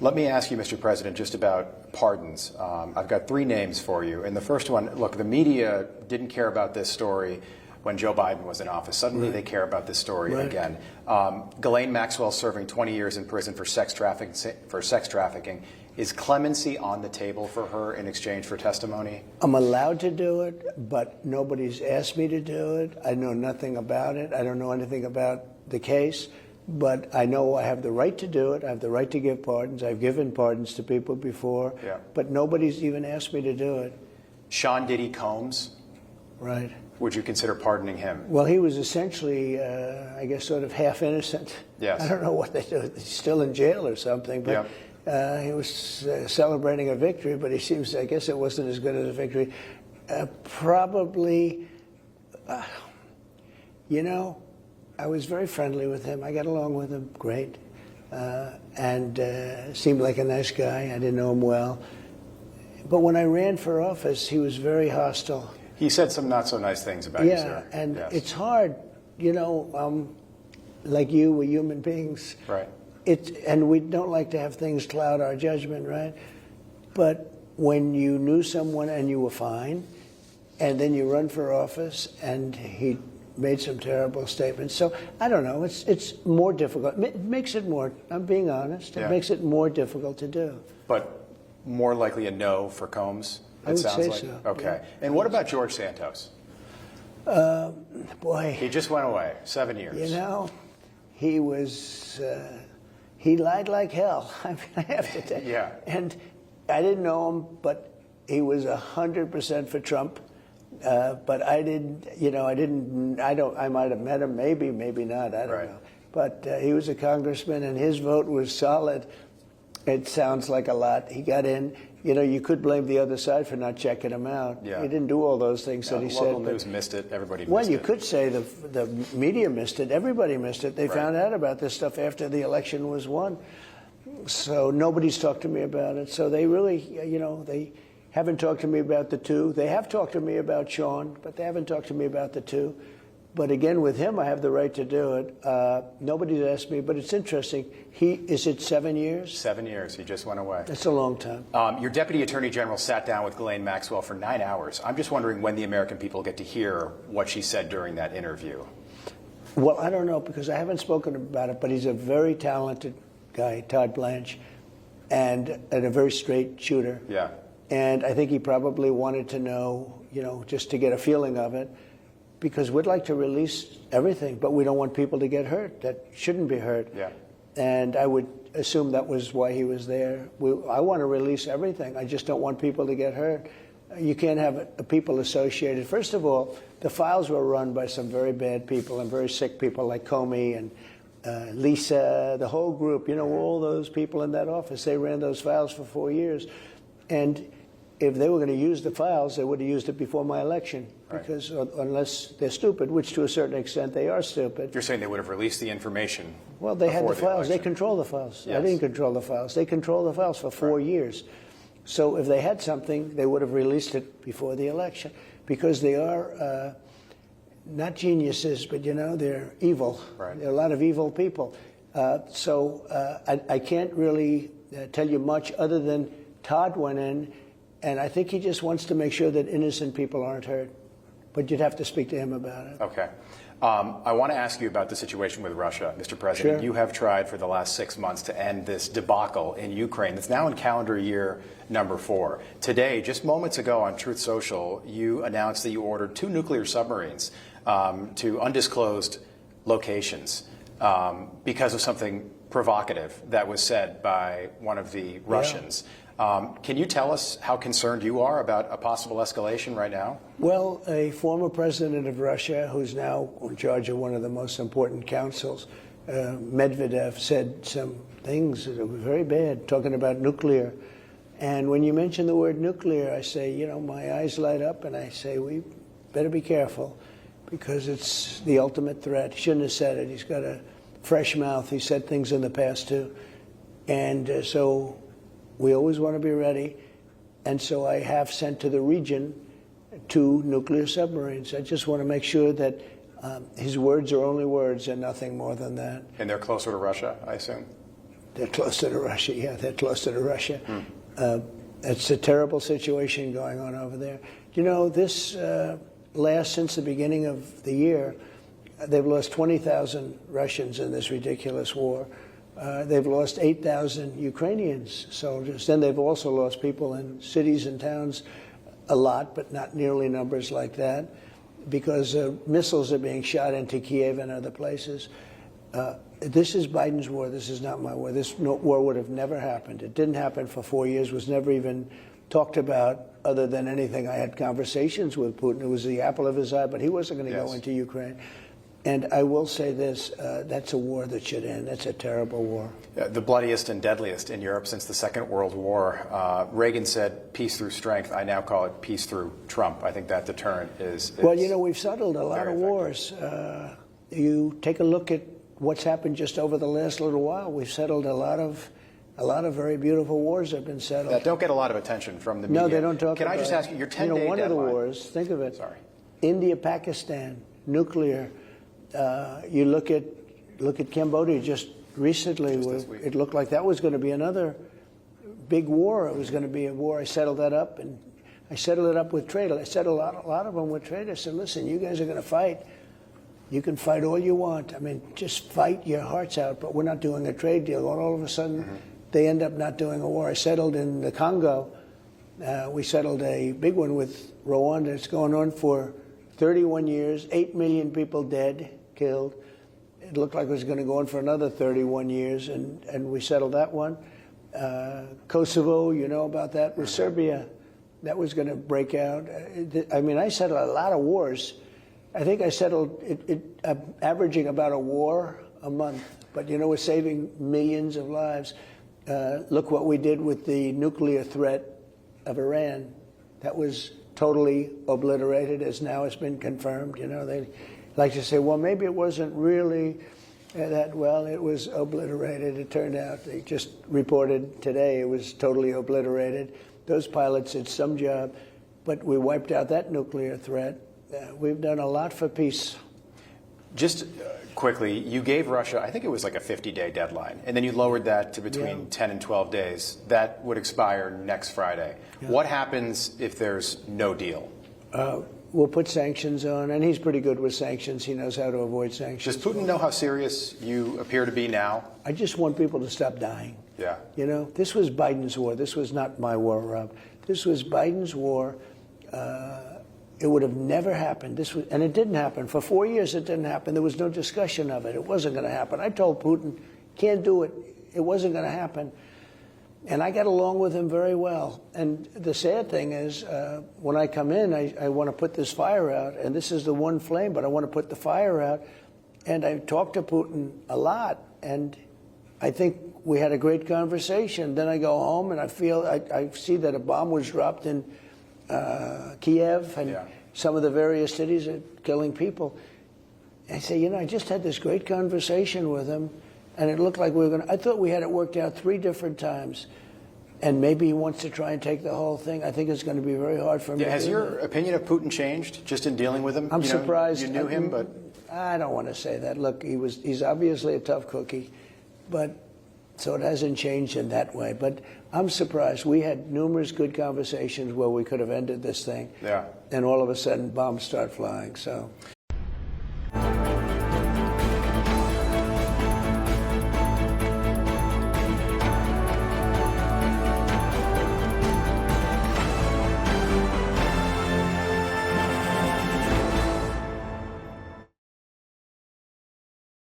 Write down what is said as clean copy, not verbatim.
Let me ask you, Mr. President, just about pardons. I've got three names for you. And the first one, look, the media didn't care about this story when Joe Biden was in office. Suddenly they care about this story again. Ghislaine Maxwell serving 20 years in prison for sex trafficking. Is clemency on the table for her in exchange for testimony? I'm allowed to do it, but nobody's asked me to do it. I know nothing about it. I don't know anything about the case. But I know I have the right to do it. I have the right to give pardons. I've given pardons to people before. Yeah. But nobody's even asked me to do it. Sean Diddy Combs? Right. Would you consider pardoning him? Well, he was essentially, I guess, sort of half innocent. Yes. I don't know what they do. He's still in jail or something. But he was celebrating a victory, but he seems, I guess it wasn't as good as a victory. Probably, you know, I was very friendly with him. I got along with him great, and seemed like a nice guy. I didn't know him well. But when I ran for office, he was very hostile. He said some not so nice things about you, sir. Yeah, and it's hard, you know, like you, we're human beings. Right. And we don't like to have things cloud our judgment, right? But when you knew someone and you were fine, and then you run for office and he made some terrible statements. So I don't know. It's more difficult. It makes it more. I'm being honest. It makes it more difficult to do. But more likely a no for Combs. I would say so. Okay. Yeah. And what about George Santos? Boy, he just went away. 7 years. You know, he was. He lied like hell. I mean, I have to tell you. Yeah. And I didn't know him, but he was 100% for Trump. But I didn't, you know, I might have met him, maybe not, I don't know. But he was a congressman and his vote was solid. It sounds like a lot. He got in. You know, you could blame the other side for not checking him out. Yeah. He didn't do all those things that he said. Local news missed it. Everybody missed it. Well, you could say the media missed it. Everybody missed it. They found out about this stuff after the election was won. So nobody's talked to me about it. So they really, you know, they haven't talked to me about the two. They have talked to me about Sean, but they haven't talked to me about the two. But again, with him, I have the right to do it. Nobody's asked me, but it's interesting. Is it 7 years? 7 years. He just went away. That's a long time. Your Deputy Attorney General sat down with Ghislaine Maxwell for 9 hours. I'm just wondering when the American people get to hear what she said during that interview. Well, I don't know, because I haven't spoken about it, but he's a very talented guy, Todd Blanche, and a very straight shooter. Yeah. And I think he probably wanted to know, you know, just to get a feeling of it, because we'd like to release everything, but we don't want people to get hurt that shouldn't be hurt. Yeah. And I would assume that was why he was there. I want to release everything. I just don't want people to get hurt. You can't have people associated. First of all, the files were run by some very bad people and very sick people like Comey and Lisa, the whole group, you know, all those people in that office. They ran those files for 4 years. And if they were going to use the files, they would have used it before my election. Because unless they're stupid, which to a certain extent they are stupid. You're saying they would have released the information. Well, they had the files. They election. Control the files. Yes. I didn't control the files. They controlled the files for 4 years. So if they had something, they would have released it before the election. Because they are not geniuses, but, you know, they're evil. Right. There are a lot of evil people. So I can't really tell you much other than Todd went in, and I think he just wants to make sure that innocent people aren't hurt. But you'd have to speak to him about it. Okay. I want to ask you about the situation with Russia, Mr. President. Sure. You have tried for the last 6 months to end this debacle in Ukraine. It's now in calendar year number 4. Today, just moments ago on Truth Social, you announced that you ordered 2 nuclear submarines to undisclosed locations because of something provocative that was said by one of the Russians. Can you tell us how concerned you are about a possible escalation right now? Well, a former president of Russia, who's now in charge of one of the most important councils, Medvedev, said some things that were very bad, talking about nuclear. And when you mention the word nuclear, I say, you know, my eyes light up, and I say, we better be careful, because it's the ultimate threat. He shouldn't have said it. He's got a fresh mouth. He said things in the past, too. And so we always want to be ready. And so I have sent to the region 2 nuclear submarines. I just want to make sure that his words are only words and nothing more than that. And they're closer to Russia, I assume? They're closer to Russia. Yeah, they're closer to Russia. It's a terrible situation going on over there. You know, this since the beginning of the year, they've lost 20,000 Russians in this ridiculous war. They've lost 8,000 Ukrainian soldiers. Then they've also lost people in cities and towns, a lot, but not nearly numbers like that, because missiles are being shot into Kiev and other places. This is Biden's war. This is not my war. This war would have never happened. It didn't happen for 4 years, was never even talked about other than anything. I had conversations with Putin. It was the apple of his eye, but he wasn't going to go into Ukraine. And I will say this, that's a war that should end. That's a terrible war. The bloodiest and deadliest in Europe since the Second World War. Reagan said peace through strength. I now call it peace through Trump. I think that deterrent is well, you know, we've settled a lot of wars. You take a look at what's happened just over the last little while. We've settled a lot of very beautiful wars have been settled. That don't get a lot of attention from the media. No, they don't talk about it. Can I just ask you, your 10-day deadline. One of the wars, think of it. Sorry. India, Pakistan, nuclear. You look at Cambodia just recently. It looked like that was going to be another big war. It was going to be a war. I settled that up, and I settled it up with trade. I settled a lot of them with trade. I said, listen, you guys are going to fight. You can fight all you want. I mean, just fight your hearts out, but we're not doing a trade deal. And all of a sudden, they end up not doing a war. I settled in the Congo. We settled a big one with Rwanda. It's going on for 31 years, 8 million people dead, killed. It looked like it was going to go on for another 31 years, and we settled that one. Kosovo, you know about that, with Serbia. That was going to break out. I mean, I settled a lot of wars. I think I settled averaging about a war a month. But, you know, we're saving millions of lives. Look what we did with the nuclear threat of Iran. That was totally obliterated, as now it's been confirmed. You know, they like to say, well, maybe it wasn't really that well. It was obliterated. It turned out, they just reported today, it was totally obliterated. Those pilots did some job, but we wiped out that nuclear threat. We've done a lot for peace. Just quickly, you gave Russia, I think it was like a 50-day deadline, and then you lowered that to between 10 and 12 days. That would expire next Friday. Yeah. What happens if there's no deal? We'll put sanctions on, and he's pretty good with sanctions. He knows how to avoid sanctions. Does Putin know how serious you appear to be now? I just want people to stop dying. Yeah. You know, this was Biden's war. This was not my war, Rob. This was Biden's war. It would have never happened. And it didn't happen. For 4 years, it didn't happen. There was no discussion of it. It wasn't going to happen. I told Putin, can't do it. It wasn't going to happen. And I got along with him very well. And the sad thing is, when I come in, I want to put this fire out. And this is the one flame, but I want to put the fire out. And I talked to Putin a lot. And I think we had a great conversation. Then I go home and I see that a bomb was dropped in Kiev and some of the various cities are killing people. I say, you know, I just had this great conversation with him, and it looked like we were going to, I thought we had it worked out 3 different times, and maybe he wants to try and take the whole thing. I think it's going to be very hard for him to Has your opinion of Putin changed just in dealing with him? I'm surprised. You knew him, but... I don't want to say that. Look, he's obviously a tough cookie, but so it hasn't changed in that way. But I'm surprised. We had numerous good conversations where we could have ended this thing. Yeah. And all of a sudden, bombs start flying. So